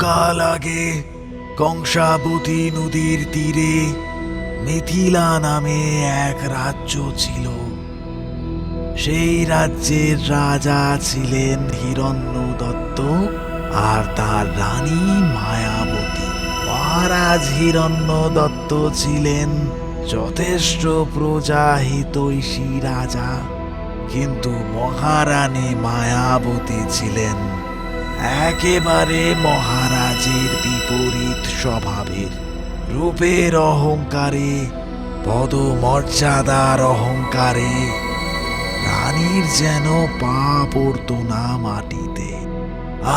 বহুকাল আগে কংসাবতী নদীর তীরে মিথিলা নামে এক রাজ্য ছিল। সেই রাজ্যের রাজা ছিলেন হিরণ্যদত্ত আর তার রানী মায়াবতী। মহারাজ হিরণ্যদত্ত ছিলেন যথেষ্ট প্রজাহিতৈষী রাজা, কিন্তু মহারানী মায়াবতী ছিলেন একেবারে মহারাজের বিপরীত স্বভাবের। রূপের অহংকারে, পদমর্যাদার অহংকারে রানীর যেন পা পড়ত না মাটিতে।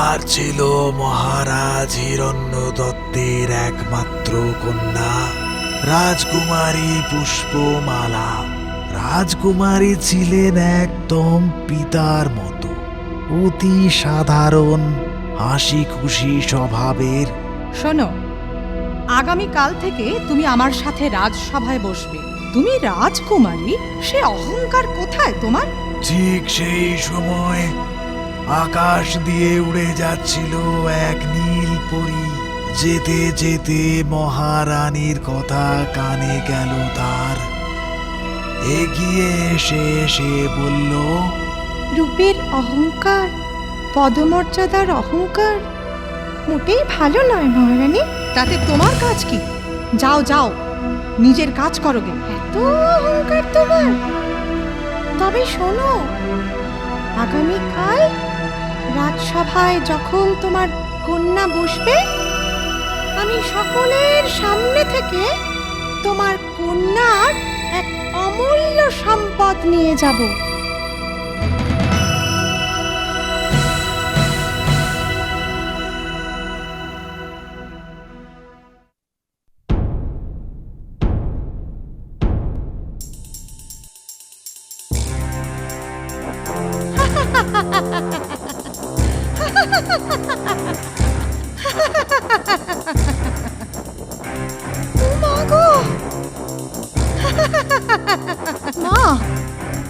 আর ছিল মহারাজ হিরণ্যদত্তের একমাত্র কন্যা রাজকুমারী পুষ্পমালা। রাজকুমারী ছিলেন একদম পিতার মতো, অতি সাধারণ, হাসি খুশি স্বভাবের। শোনো, আগামীকাল থেকে তুমি আমার সাথে রাজসভায় বসবে। তুমি রাজকুমারী, সে অহংকার কোথায় তোমার? ঠিক সেই সময় আকাশ দিয়ে উড়ে যাচ্ছিল এক নীল পরী। যেতে যেতে মহারানীর কথা কানে গেল তার। এগিয়ে এসে সে বলল, রূপের অহংকার, পদমর্যাদার অহংকার মোটেই ভালো নয় মহারানী। তাতে তোমার কাজ কি? যাও যাও, নিজের কাজ করো গে। এত অহংকার তোমার? তবে শোনো, আগামীকাল রাজসভায় যখন তোমার কন্যা বসবে, আমি সকলের সামনে থেকে তোমার কন্যার এক অমূল্য সম্পদ নিয়ে যাব।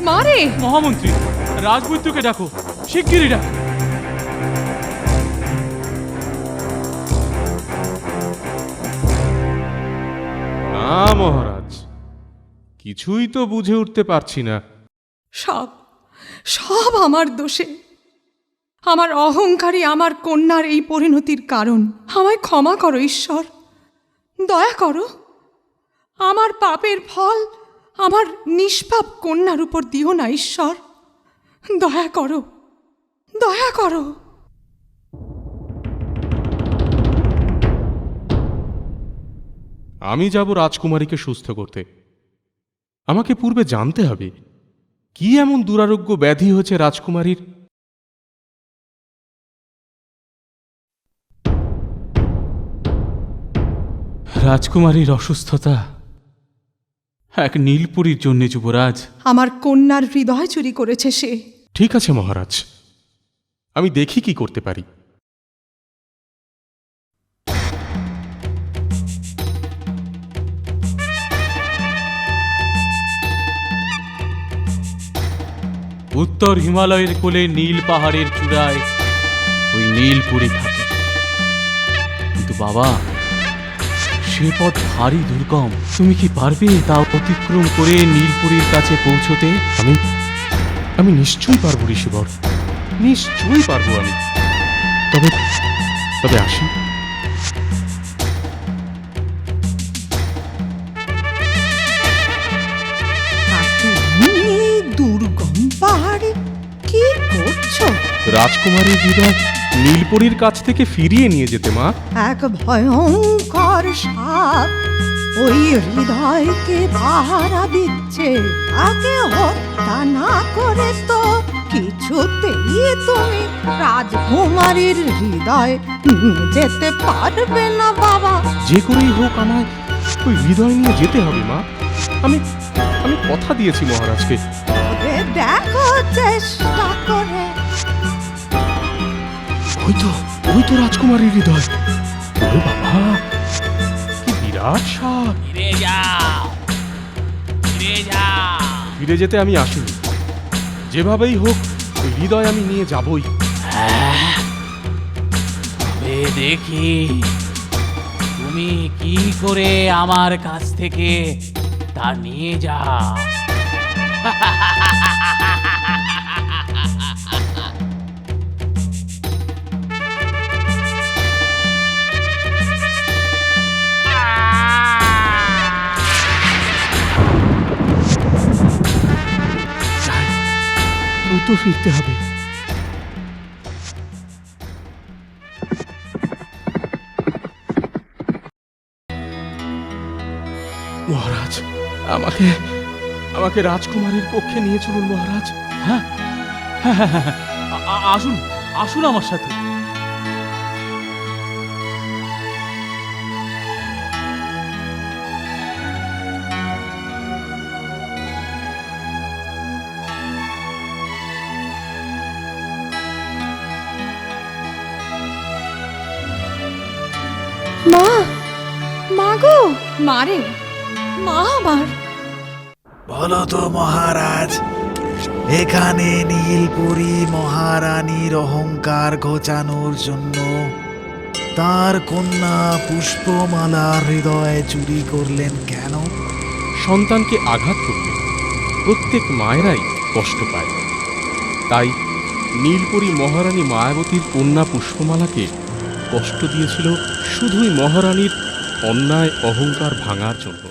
মারে মহামন্ত্রী, রাজবৈদ্যকে ডাকো, শিগগিরই ডাকো। না মহারাজ, কিছুই তো বুঝে উঠতে পারছি না। সব সব আমার দোষে। আমার অহংকারী আমার কন্যার এই পরিণতির কারণ। আমায় ক্ষমা করো ঈশ্বর, দয়া করো। আমার পাপের ফল আমার নিষ্পাপ কন্যার উপর দিও না ঈশ্বর, দয়া করো, দয়া করো। আমি যাব রাজকুমারীকে সুস্থ করতে। আমাকে পূর্বে জানতে হবে কি এমন দুরারোগ্য ব্যাধি হয়েছে রাজকুমারীর। রাজকুমারীর অসুস্থতা এক নীলপুরীর জন্য যুবরাজ। আমার কন্যার হৃদয় চুরি করেছে সে। ঠিক আছে মহারাজ, আমি দেখি কি করতে পারি। উত্তর হিমালয়ের কোলে নীল পাহাড়ের চূড়ায় ওই নীলপুরী থাকে। কিন্তু বাবা, সে পথ ভারী দুর্গম। তুমি কি পারবে তা অতিক্রম করে নীলপুরীর কাছে পৌঁছতে? আমি নিশ্চয়ই পারবো ঋষিবর, নিশ্চয়ই পারবো আমি। তবে তবে আসি। দুর্গম পাহাড়ে কি করছো? রাজকুমারীর হৃদয় নীলপরীর কাছ থেকে ফিরিয়ে নিয়ে যেতে মা। এক ভয়ঙ্কর সাপ ওই হৃদয়কে পাহারা দিচ্ছে। তাকে হত্যা না করে তো কিছুতেই তুমি রাজকুমারীর হৃদয় নিয়ে যেতে পারবে না বাবা। যে করেই হোক আমায় ওই হৃদয় নিয়ে যেতে হবে মা। আমি আমি কথা দিয়েছি মহারাজকে। দেখো চেষ্টা করে। ওই তো রাজকুমারীর হৃদয়। ওরে বাবা, কি বিরাট সাপ! ফিরে যেতে আমি আসিনি। যেভাবেই হোক ওই হৃদয় আমি নিয়ে যাবই। তবে দেখি তুমি কি করে আমার কাছ থেকে তা নিয়ে যাও। দ্রুত ফিরতে হবে। মহারাজ, আমাকে আমাকে রাজকুমারীর কক্ষে নিয়ে চলুন মহারাজ। হ্যাঁ হ্যাঁ হ্যাঁ হ্যাঁ, আসুন আসুন আমার সাথে। মা, মা গো, মারে, মা আমার। বলো তো মহারাজ, এখানে নীলপুরী মহারানীর অহংকার ঘোচানোর জন্য তার কন্যা পুষ্পমালা হৃদয় চুরি করলেন কেন? সন্তানকে আঘাত করলে প্রত্যেক মায়েরাই কষ্ট পায়। তাই নীলপরী মহারানী মায়াবতীর কন্যা পুষ্পমালাকে কষ্ট দিয়েছিল শুধুই মহারানীর অন্যায় অহংকার ভাঙার জন্য।